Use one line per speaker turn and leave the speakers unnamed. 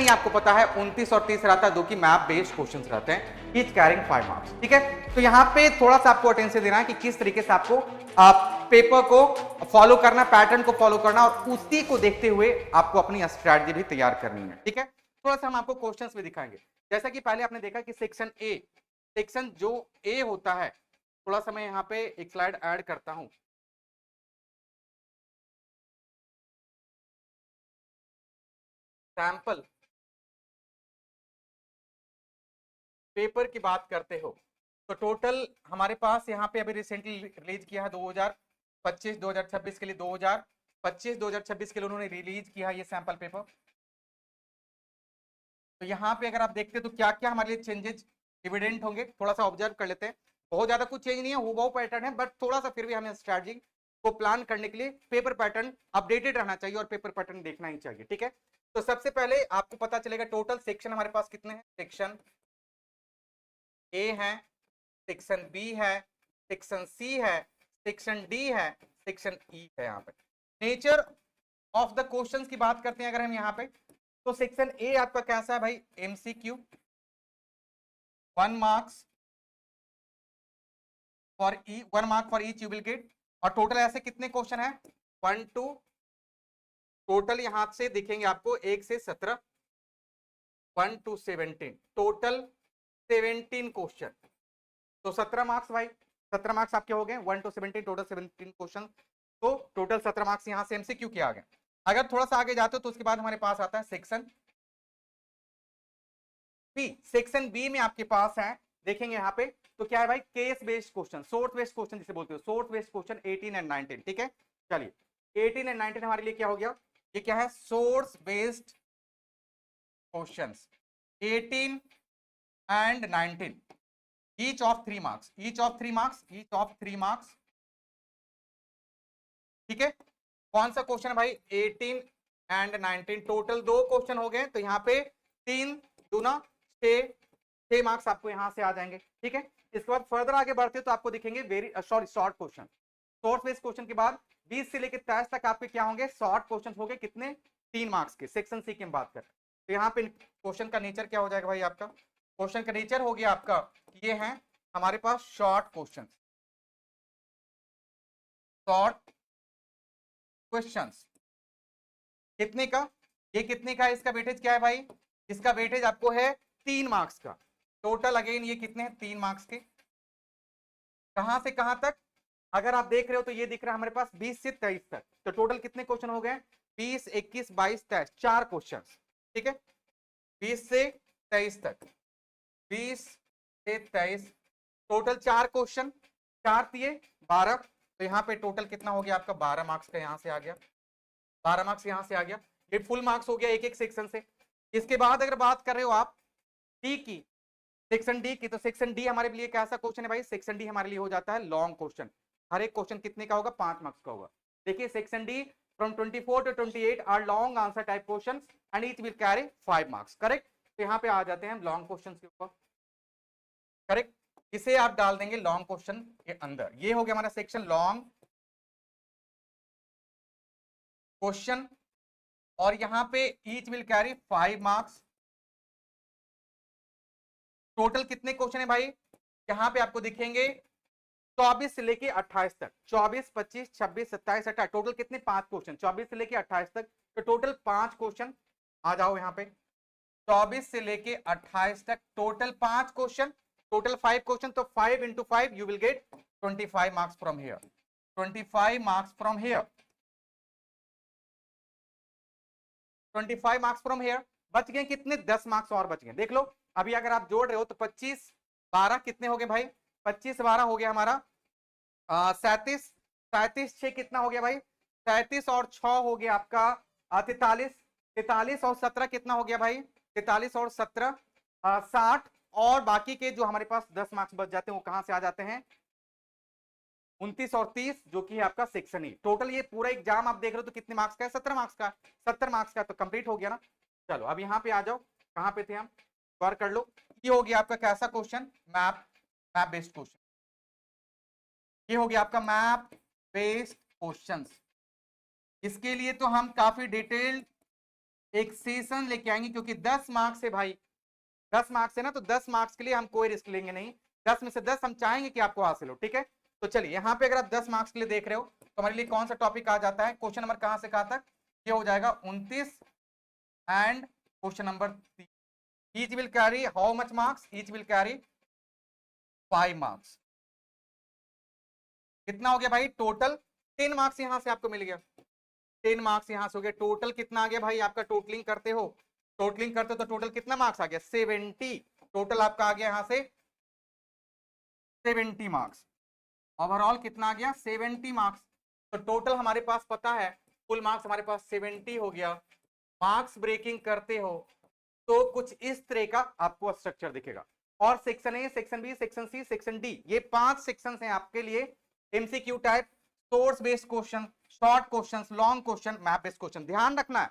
नहीं आपको पता है 29 और 30 रहता है, जो कि मैप बेस्ड क्वेश्चंस रहते हैं, ईच कैरिंग 5 मार्क्स। ठीक है, तो यहाँ पे थोड़ा सा आपको अटेंशन देना है कि किस तरीके से आपको पेपर को फॉलो करना, पैटर्न को फॉलो करना, और उसी को देखते हुए आपको अपनी स्ट्रैटेजी भी तैयार करनी है। ठीक है, थोड़ा सा हम आपको क्वेश्चंस भी दिखाएंगे। जैसा कि पहले आपने देखा कि सेक्शन ए, सेक्शन जो ए होता है, थोड़ा सा मैं यहाँ पे एक स्लाइड ऐड करता हूं। सैंपल पेपर की बात करते हो तो टोटल हमारे पास यहाँ पे अभी रिसेंटली रिलीज किया है 2025 2026 के लिए, 2025 2026 के लिए उन्होंने रिलीज किया है ये सैंपल पेपर। तो यहाँ पे अगर आप देखते हैं तो क्या क्या हमारे लिए चेंजेस डिविडेंट होंगे, थोड़ा सा ऑब्जर्व कर लेते हैं। बहुत ज्यादा कुछ चेंज नहीं है, हुबहू पैटर्न है, बट थोड़ा सा फिर भी हमें स्ट्रैटेजी को प्लान करने के लिए पेपर पैटर्न अपडेटेड रहना चाहिए और पेपर पैटर्न देखना ही चाहिए। ठीक है, तो सबसे पहले आपको पता चलेगा टोटल सेक्शन हमारे पास कितने हैं। सेक्शन ए है, सेक्शन बी है, सेक्शन सी है, सेक्शन डी है, सेक्शन ई है। यहाँ पे नेचर ऑफ द क्वेश्चंस की बात करते हैं अगर हम यहाँ पे, तो सेक्शन ए आपका कैसा है भाई, MCQ 1 marks for E, 1 mark for each you will get. और टोटल ऐसे कितने क्वेश्चन है, 1 2, टोटल यहां से दिखेंगे आपको 1 से 17, 1 to 17, टोटल 17 क्वेश्चन। तो 17 मार्क्स भाई, 17 मार्क्स आपके हो गए, 1 to 17 टोटल 17 क्वेश्चन। तो टोटल 17 मार्क्स यहां से एमसीक्यू के आ गए। अगर थोड़ा सा आगे जाते हो तो उसके बाद हमारे पास आता है सेक्शन बी। सेक्शन बी में आपके पास है, देखेंगे यहाँ पे तो क्या है भाई, case based question, source based question जिसे बोलते हो, सोर्स बेस्ड क्वेश्चन 18 एंड 19। ठीक है, चलिए 18 एंड 19 हमारे लिए क्या हो गया, ये क्या है, source based questions 18 and 19, each of 3 marks, each of 3 marks, each of 3 marks. ठीक है, कौन सा क्वेश्चन है भाई, 18 एंड 19, टोटल 2 क्वेश्चन हो गए, तो यहाँ पे 3 दूना 6 मार्क्स आपको यहां से आ जाएंगे। ठीक है, इसके बाद फर्दर आगे बढ़ते तो आपको दिखेंगे very sorry short question, source based question के बाद 20 से लेकर 23 तक आपके क्या होंगे, शॉर्ट क्वेश्चन हो गए, कितने, 3 मार्क्स के। सेक्शन सी की हम बात करें तो यहाँ पे क्वेश्चन का नेचर क्या हो जाएगा भाई, आपका क्वेश्चन का नेचर हो गया आपका, ये है हमारे पास शॉर्ट क्वेश्चन, शॉर्ट क्वेश्चंस कितने का, ये कितने का है, इसका वेटेज क्या है भाई, इसका वेटेज आपको है 3 मार्क्स का। टोटल अगेन ये कितने हैं, 3 मार्क्स के। कहां से कहां तक, अगर आप देख रहे हो तो ये दिख रहा है हमारे पास 20 से 23 तक, तो टोटल कितने क्वेश्चन हो गए, 20 21 22 23, 4 क्वेश्चन। ठीक है, 20 से 23 तक, 20 से 23, टोटल 4 क्वेश्चन, 4 दिए 12, तो यहाँ पे टोटल कितना हो गया आपका, 12 मार्क्स का यहां से आ गया, 12 मार्क्स यहां से आ गया, ये फुल मार्क्स हो गया एक एक सेक्शन से। इसके बाद अगर बात कर रहे हो आप डी की, सेक्शन डी की, तो सेक्शन डी हमारे लिए कैसा क्वेश्चन है भाई, सेक्शन डी हमारे लिए हो जाता है लॉन्ग क्वेश्चन, हर एक क्वेश्चन कितने का होगा, 5 मार्क्स का होगा। देखिए section D from 24 to 28 are long answer type question and each will carry 5 marks. Correct, तो यहाँ पे आ जाते हैं लॉन्ग क्वेश्चन के ऊपर। करेक्ट, इसे आप डाल देंगे लॉन्ग क्वेश्चन के अंदर, ये हो गया हमारा सेक्शन लॉन्ग क्वेश्चन, और यहाँ पे each will carry 5 marks. Total कितने क्वेश्चन है भाई, यहाँ पे आपको दिखेंगे 24 से लेके 28 तक, 24 25 26 27 28, टोटल कितने, 5 क्वेश्चन, 24 से लेके 28 तक, तो टोटल 5 क्वेश्चन। आ जाओ यहाँ पे 24 से लेके 28 तक टोटल 5 क्वेश्चन, टोटल 5 क्वेश्चन, तो 5 into 5 you will get 25 marks from here, 25 marks from here, 25 marks from here. बच गए कितने, 10 मार्क्स और बच गए। देख लो अभी अगर आप जोड़ रहे हो तो 25 12 कितने हो गए भाई, 25 12 हो गया हमारा 37, 37 6 कितना हो गया भाई, 37 और 6 हो गया आपका 43, 43 और 17 कितना हो गया भाई, 43 और 17 60, और बाकी के जो हमारे पास 10 मार्क्स बच जाते हैं वो कहां से आ जाते हैं, 29 और 30, जो कि है आपका सेक्शन ई। टोटल ये पूरा एग्जाम आप देख रहे हो तो कितने मार्क्स का है, 17 मार्क्स का, 70 मार्क्स का, तो कंप्लीट हो गया ना। चलो अब यहाँ पे आ जाओ, कहां पे थे हम, गौर कर लो, ये हो गया आपका कैसा question, map, map based question, ये हो गया आपका मैप बेस्ड क्वेश्चंस। इसके लिए तो हम काफी डिटेल्ड एक सेशन लेके आएंगे, क्योंकि 10 मार्क्स है भाई, 10 मार्क्स है ना, तो 10 मार्क्स के लिए हम कोई रिस्क लेंगे नहीं, 10 में से 10 हम चाहेंगे कि आपको हासिल हो, ठीक है। तो चलिए यहाँ पे अगर आप 10 मार्क्स के लिए देख रहे हो तो हमारे लिए कौन सा टॉपिक आ जाता है, क्वेश्चन नंबर कहां से कहां तक, ये हो जाएगा 29 and question number 3। Each will carry how much marks, each will carry 5 marks. कितना हो गया भाई टोटल, 10 मार्क्स यहां से आपको मिल गया, 10 मार्क्स यहां से हो गया, टोटल कितना आ गया भाई आपका, टोटलिंग करते हो, टोटलिंग करते हो तो टोटल कितना मार्क्स आ गया 70, टोटल आपका आ गया यहां से 70 मार्क्स, ओवरऑल कितना आ गया 70 मार्क्स। तो टोटल हमारे पास पता है, फुल मार्क्स हमारे पास 70 हो गया। मार्क्स ब्रेकिंग करते हो तो कुछ इस तरह का आपको स्ट्रक्चर दिखेगा, और section A, section B, section C, section D, ये 5 सेक्शंस हैं आपके लिए, MCQ type, source based question, short question, long question, map based question. ध्यान रखना है